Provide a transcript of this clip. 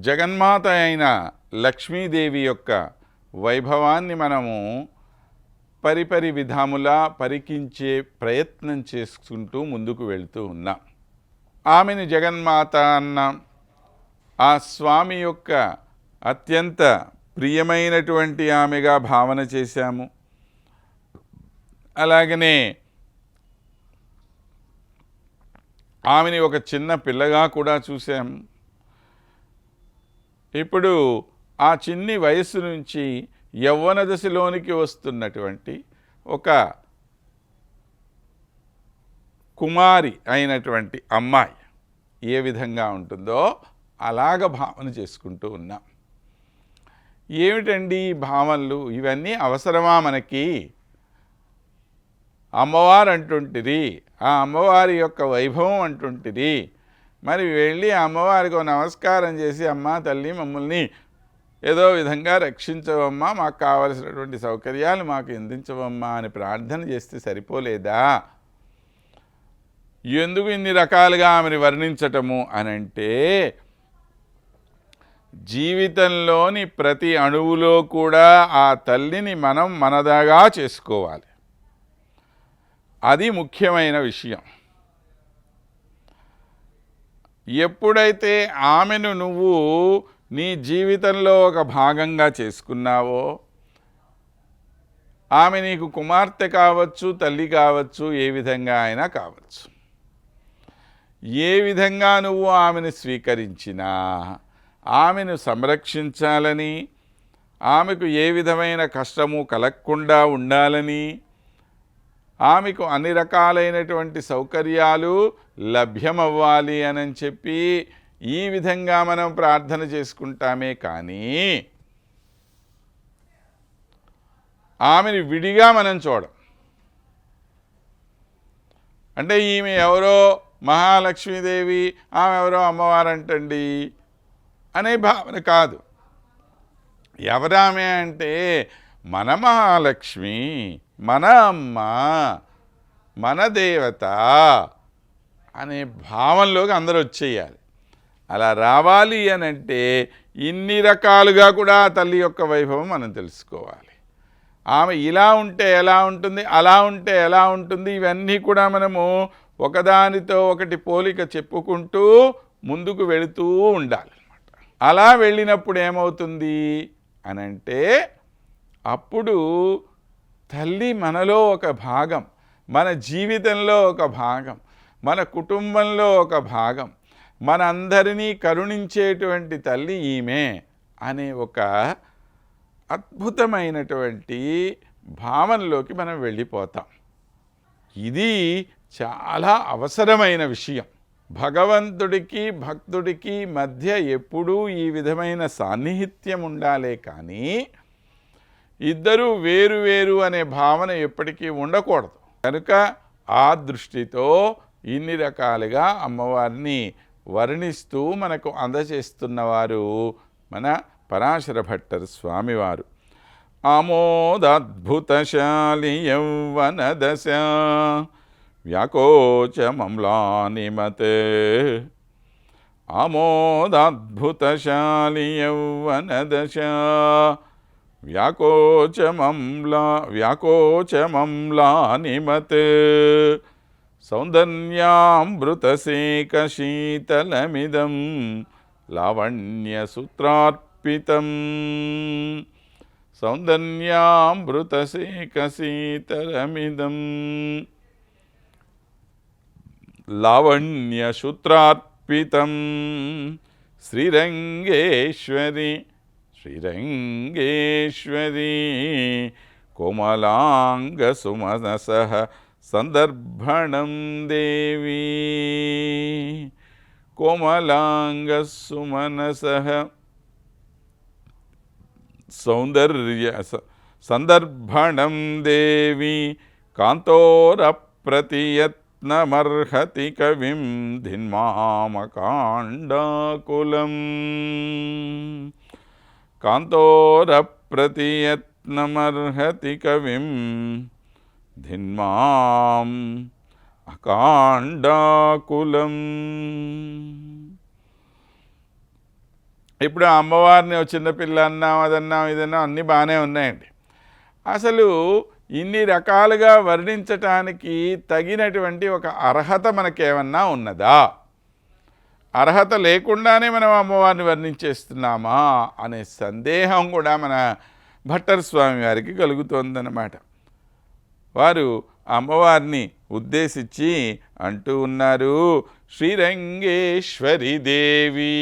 జగన్మాత అయిన లక్ష్మీదేవి యొక్క వైభవాన్ని మనము పరిపరి విధములా పరికించే ప్రయత్నం చేసుకుంటూ ముందుకు వెళుతూ ఉన్నాం. ఆమెను జగన్మాత అన్నాం. ఆ స్వామి యొక్క అత్యంత ప్రియమైనటువంటి ఆమెగా భావన చేశాము. అలాగనే ఆమెని ఒక చిన్న పిల్లగా కూడా చూసాము. ఇప్పుడు ఆ చిన్ని వయస్సు నుంచి యవ్వన దశలోనికి వస్తున్నటువంటి ఒక కుమారి అయినటువంటి అమ్మాయి ఏ విధంగా ఉంటుందో అలాగ భావన చేసుకుంటూ ఉన్నాం. ఏమిటండి ఈ భావనలు? ఇవన్నీ అవసరమా మనకి? అమ్మవారు అంటుంటిరి, ఆ అమ్మవారి యొక్క వైభవం అంటుంటిరి. మరి వెళ్ళి అమ్మవారికి నమస్కారం చేసి, అమ్మ తల్లి మమ్మల్ని ఏదో విధంగా రక్షించవమ్మా, మాకు కావలసినటువంటి సౌకర్యాలు మాకు అందించవమ్మా అని ప్రార్థన చేస్తే సరిపోలేదా? ఎందుకు ఇన్ని రకాలుగా ఆమెను వర్ణించటము అనంటే, జీవితంలోని ప్రతి అణువులో కూడా ఆ తల్లిని మనం మనదాగా చేసుకోవాలి. అది ముఖ్యమైన విషయం. ఎప్పుడైతే ఆమెను నువ్వు నీ జీవితంలో ఒక భాగంగా చేసుకున్నావో, ఆమె నీకు కుమార్తె కావచ్చు, తల్లి కావచ్చు, ఏ విధంగా అయినా కావచ్చు. ఏ విధంగా నువ్వు ఆమెను స్వీకరించినా ఆమెను సంరక్షించాలని, ఆమెకు ఏ విధమైన కష్టము కలగకుండా ఉండాలని, ఆమెకు అన్ని రకాలైనటువంటి సౌకర్యాలు లభ్యమవ్వాలి అని చెప్పి ఈ విధంగా మనం ప్రార్థన చేసుకుంటామే కానీ ఆమెను విడిగా మనం చూడం. అంటే ఈమె ఎవరో మహాలక్ష్మీదేవి, ఆమె ఎవరో అమ్మవారంటండి అనే భావన కాదు. ఎవరామె అంటే మన మహాలక్ష్మి, మన అమ్మ, మన దేవత అనే భావనలోకి అందరూ వచ్చేయాలి. అలా రావాలి అని అంటే ఇన్ని రకాలుగా కూడా తల్లి యొక్క వైభవం మనం తెలుసుకోవాలి. ఆమె ఇలా ఉంటే ఎలా ఉంటుంది, అలా ఉంటే ఎలా ఉంటుంది, ఇవన్నీ కూడా మనము ఒకదానితో ఒకటి పోలిక చెప్పుకుంటూ ముందుకు వెళుతూ ఉండాలన్నమాట. అలా వెళ్ళినప్పుడు ఏమవుతుంది అనంటే, అప్పుడు తల్లి మనలో ఒక భాగం, మన జీవితంలో ఒక భాగం, మన కుటుంబంలో ఒక భాగం, మనందరినీ కరుణించేటువంటి తల్లి ఈమె అనే ఒక అద్భుతమైనటువంటి భావనలోకి మనం వెళ్ళిపోతాం. ఇది చాలా అవసరమైన విషయం. భగవంతుడికి భక్తుడికి మధ్య ఎప్పుడూ ఈ విధమైన సాన్నిహిత్యం ఉండాలే కానీ ఇద్దరూ వేరు వేరు అనే భావన ఎప్పటికీ ఉండకూడదు. కనుక ఆ దృష్టితో ఇన్ని రకాలుగా అమ్మవారిని వర్ణిస్తూ మనకు అందజేస్తున్నవారు మన పరాశర భట్టర్ స్వామివారు. ఆమోదాద్భుతశాలి యౌవన దశ వ్యాకోచమమ్లానిమతే, ఆమోదాద్భుతశాలి యౌవన దశ వ్యాకోచమమ్లానిమతే, సౌందర్యామృతసేకశీతలమిదం లావణ్యసూత్రార్పితం, సౌందర్యామృతసేకశీతలమిదం లావణ్యసూత్రార్పితం, శ్రీరంగేశ్వరి శ్రీరంగేశ్వరి కోమలాంగసుమనసః సందర్భణం దేవి, కోమలాంగసుమనసః సందర్భణం దేవి, కాంతోరప్రతియత్నమర్హతి కవిం ధిన్మామకాండాకులం, కాంతోరప్రతియత్నమర్హతి కవిం ధిన్మాం అకాండాకులం. ఇప్పుడు ఆ అమ్మవారిని చిన్నపిల్ల అన్నాం, అదన్నాం, ఇదన్నాం, అన్నీ బాగానే ఉన్నాయండి. అసలు ఇన్ని రకాలుగా వర్ణించటానికి తగినటువంటి ఒక అర్హత మనకేమన్నా ఉన్నదా? అర్హత లేకుండానే మనం అమ్మవారిని వర్ణించేస్తున్నామా అనే సందేహం కూడా మన భట్టర్ స్వామి వారికి కలుగుతోందన్నమాట. వారు అమ్మవారిని ఉద్దేశించి అంటూ ఉన్నారు, శ్రీరంగేశ్వరి దేవి